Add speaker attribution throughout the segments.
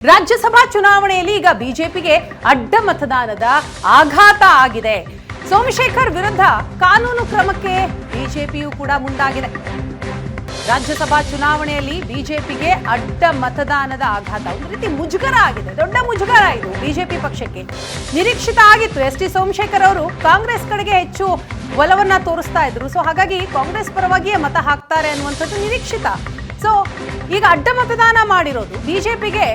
Speaker 1: ರಾಜ್ಯಸಭಾ ಚುನಾವಣೆಯಲ್ಲಿ ಈಗ ಬಿಜೆಪಿಗೆ ಅಡ್ಡ ಮತದಾನದ ಆಘಾತ ಆಗಿದೆ. ಸೋಮಶೇಖರ್ ವಿರುದ್ಧ ಕಾನೂನು ಕ್ರಮಕ್ಕೆ ಬಿಜೆಪಿಯು ಕೂಡ ಮುಂದಾಗಿದೆ. ರಾಜ್ಯಸಭಾ ಚುನಾವಣೆಯಲ್ಲಿ ಬಿಜೆಪಿಗೆ ಅಡ್ಡ ಮತದಾನದ ಆಘಾತ ಒಂದು ರೀತಿ ಮುಜುಗರ ಆಗಿದೆ. ದೊಡ್ಡ ಮುಜುಗರ ಇದು ಬಿಜೆಪಿ ಪಕ್ಷಕ್ಕೆ. ನಿರೀಕ್ಷಿತ ಆಗಿತ್ತು. ಎಸ್ ಟಿ ಸೋಮಶೇಖರ್ ಅವರು ಕಾಂಗ್ರೆಸ್ ಕಡೆಗೆ ಹೆಚ್ಚು ಒಲವನ್ನ ತೋರಿಸ್ತಾ ಇದ್ರು. ಸೊ ಹಾಗಾಗಿ ಕಾಂಗ್ರೆಸ್ ಪರವಾಗಿಯೇ ಮತ ಹಾಕ್ತಾರೆ ಅನ್ನುವಂಥದ್ದು ನಿರೀಕ್ಷಿತ. ಸೊ ಈಗ ಅಡ್ಡ ಮತದಾನ ಮಾಡಿರೋದು ಬಿಜೆಪಿಗೆ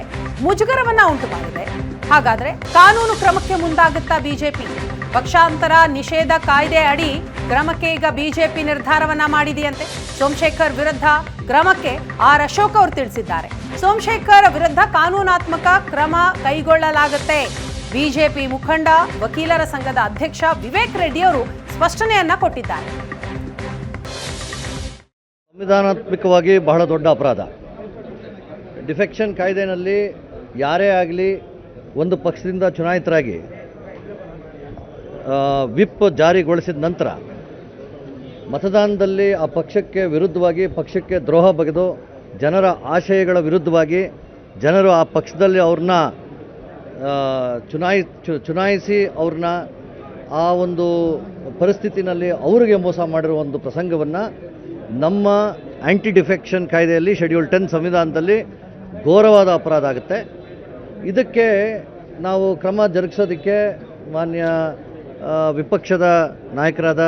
Speaker 1: ಮುಜುಗರವನ್ನ ಉಂಟು ಮಾಡಿದೆ. ಹಾಗಾದ್ರೆ ಕಾನೂನು ಕ್ರಮಕ್ಕೆ ಮುಂದಾಗುತ್ತಾ ಬಿಜೆಪಿ? ಪಕ್ಷಾಂತರ ನಿಷೇಧ ಕಾಯ್ದೆ ಅಡಿ ಕ್ರಮಕ್ಕೆ ಈಗ ಬಿಜೆಪಿ ನಿರ್ಧಾರವನ್ನ ಮಾಡಿದೆಯಂತೆ. ಸೋಮಶೇಖರ್ ವಿರುದ್ಧ ಕ್ರಮಕ್ಕೆ ಆರ್ ಅಶೋಕ್ ಅವರು ತಿಳಿಸಿದ್ದಾರೆ. ಸೋಮಶೇಖರ್ ವಿರುದ್ಧ ಕಾನೂನಾತ್ಮಕ ಕ್ರಮ ಕೈಗೊಳ್ಳಲಾಗುತ್ತೆ. ಬಿಜೆಪಿ ಮುಖಂಡ ವಕೀಲರ ಸಂಘದ ಅಧ್ಯಕ್ಷ ವಿವೇಕ್ ರೆಡ್ಡಿ ಅವರು ಸ್ಪಷ್ಟನೆಯನ್ನ ಕೊಟ್ಟಿದ್ದಾರೆ.
Speaker 2: ಸಂವಿಧಾನಾತ್ಮಕವಾಗಿ ಬಹಳ ದೊಡ್ಡ ಅಪರಾಧ. ಡಿಫೆಕ್ಷನ್ ಕಾಯ್ದೆನಲ್ಲಿ ಯಾರೇ ಆಗಲಿ ಒಂದು ಪಕ್ಷದಿಂದ ಚುನಾಯಿತರಾಗಿ ವಿಪ್ ಜಾರಿಗೊಳಿಸಿದ ನಂತರ ಮತದಾನದಲ್ಲಿ ಆ ಪಕ್ಷಕ್ಕೆ ವಿರುದ್ಧವಾಗಿ, ಪಕ್ಷಕ್ಕೆ ದ್ರೋಹ ಬಗೆದು, ಜನರ ಆಶಯಗಳ ವಿರುದ್ಧವಾಗಿ, ಜನರು ಆ ಪಕ್ಷದಲ್ಲಿ ಅವ್ರನ್ನ ಚುನಾಯಿಸಿ ಅವ್ರನ್ನ ಆ ಒಂದು ಪರಿಸ್ಥಿತಿನಲ್ಲಿ ಅವರಿಗೆ ಮೋಸ ಮಾಡಿರುವ ಒಂದು ಪ್ರಸಂಗವನ್ನು ನಮ್ಮ ಆ್ಯಂಟಿ ಡಿಫೆಕ್ಷನ್ ಕಾಯ್ದೆಯಲ್ಲಿ ಶೆಡ್ಯೂಲ್ 10 ಸಂವಿಧಾನದಲ್ಲಿ ಘೋರವಾದ ಅಪರಾಧ ಆಗುತ್ತೆ. ಇದಕ್ಕೆ ನಾವು ಕ್ರಮ ಜರುಗಿಸೋದಕ್ಕೆ ಮಾನ್ಯ ವಿಪಕ್ಷದ ನಾಯಕರಾದ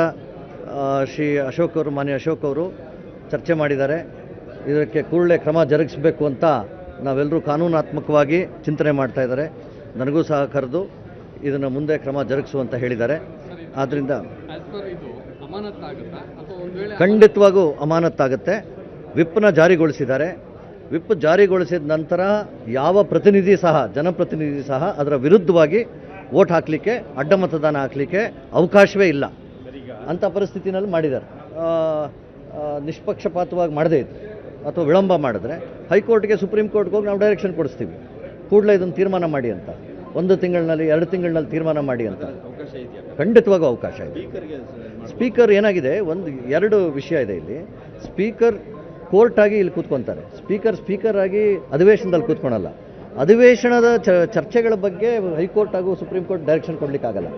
Speaker 2: ಮಾನ್ಯ ಅಶೋಕ್ ಅವರು ಚರ್ಚೆ ಮಾಡಿದ್ದಾರೆ. ಇದಕ್ಕೆ ಕೂಡಲೇ ಕ್ರಮ ಜರುಗಿಸಬೇಕು ಅಂತ ನಾವೆಲ್ಲರೂ ಕಾನೂನಾತ್ಮಕವಾಗಿ ಚಿಂತನೆ ಮಾಡ್ತಾ ಇದ್ದಾರೆ. ನನಗೂ ಸಹ ಕರೆದು ಇದನ್ನು ಮುಂದೆ ಕ್ರಮ ಜರುಗಿಸುವಂತ ಹೇಳಿದ್ದಾರೆ. ಆದ್ದರಿಂದ ಖಂಡಿತವಾಗೂ ಅಮಾನತ್ತಾಗುತ್ತೆ. ವಿಪ್ನ ಜಾರಿಗೊಳಿಸಿದ್ದಾರೆ. ವಿಪ್ ಜಾರಿಗೊಳಿಸಿದ ನಂತರ ಯಾವ ಪ್ರತಿನಿಧಿ ಸಹ, ಜನಪ್ರತಿನಿಧಿ ಸಹ ಅದರ ವಿರುದ್ಧವಾಗಿ ವೋಟ್ ಹಾಕಲಿಕ್ಕೆ, ಅಡ್ಡ ಮತದಾನ ಹಾಕಲಿಕ್ಕೆ ಅವಕಾಶವೇ ಇಲ್ಲ ಅಂಥ ಪರಿಸ್ಥಿತಿನಲ್ಲಿ ಮಾಡಿದ್ದಾರೆ. ನಿಷ್ಪಕ್ಷಪಾತವಾಗಿ ಮಾಡದೇ ಇತ್ತು ಅಥವಾ ವಿಳಂಬ ಮಾಡಿದ್ರೆ ಹೈಕೋರ್ಟ್ಗೆ, ಸುಪ್ರೀಂ ಕೋರ್ಟ್ಗೆ ಹೋಗಿ ನಾವು ಡೈರೆಕ್ಷನ್ ಕೊಡಿಸ್ತೀವಿ, ಕೂಡಲೇ ಇದನ್ನು ತೀರ್ಮಾನ ಮಾಡಿ ಅಂತ. 1 ತಿಂಗಳಿನಲ್ಲಿ 2 ತಿಂಗಳಿನಲ್ಲಿ ತೀರ್ಮಾನ ಮಾಡಿ ಅಂತ ಖಂಡಿತವಾಗೂ ಅವಕಾಶ ಇದೆ. ಸ್ಪೀಕರ್ ಏನಾಗಿದೆ, 2 ವಿಷಯ ಇದೆ ಇಲ್ಲಿ. ಸ್ಪೀಕರ್ ಕೋರ್ಟ್ ಆಗಿ ಇಲ್ಲಿ ಕೂತ್ಕೊತಾರೆ. ಸ್ಪೀಕರ್ ಆಗಿ ಅಧಿವೇಶನದಲ್ಲಿ ಕೂತ್ಕೊಳಲ್ಲ. ಅಧಿವೇಶನದ ಚರ್ಚೆಗಳ ಬಗ್ಗೆ ಹೈಕೋರ್ಟ್ ಹಾಗೂ ಸುಪ್ರೀಂ ಕೋರ್ಟ್ ಡೈರೆಕ್ಷನ್ ಕೊಡ್ಲಿಕ್ಕಾಗಲ್ಲ.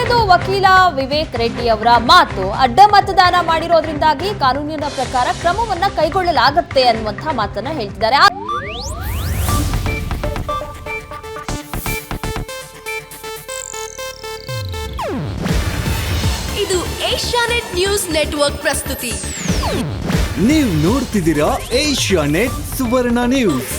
Speaker 3: ಇದು ವಕೀಲ ವಿವೇಕ್ ರೆಡ್ಡಿ ಅವರ ಮಾತು. ಅಡ್ಡ ಮತದಾನ ಮಾಡಿರೋದ್ರಿಂದಾಗಿ ಕಾನೂನಿನ ಪ್ರಕಾರ ಕ್ರಮವನ್ನ ಕೈಗೊಳ್ಳಲಾಗುತ್ತೆ ಅನ್ನುವಂಥ ಮಾತನ್ನ ಹೇಳ್ತಿದ್ದಾರೆ.
Speaker 4: ಇದು ಏಷ್ಯಾನೆಟ್ ನ್ಯೂಸ್ ನೆಟ್ವರ್ಕ್ ಪ್ರಸ್ತುತಿ.
Speaker 5: ನೀವು ನೋಡ್ತಿದ್ದೀರಾ ಏಷ್ಯಾನೆಟ್ ಸುವರ್ಣ ನ್ಯೂಸ್.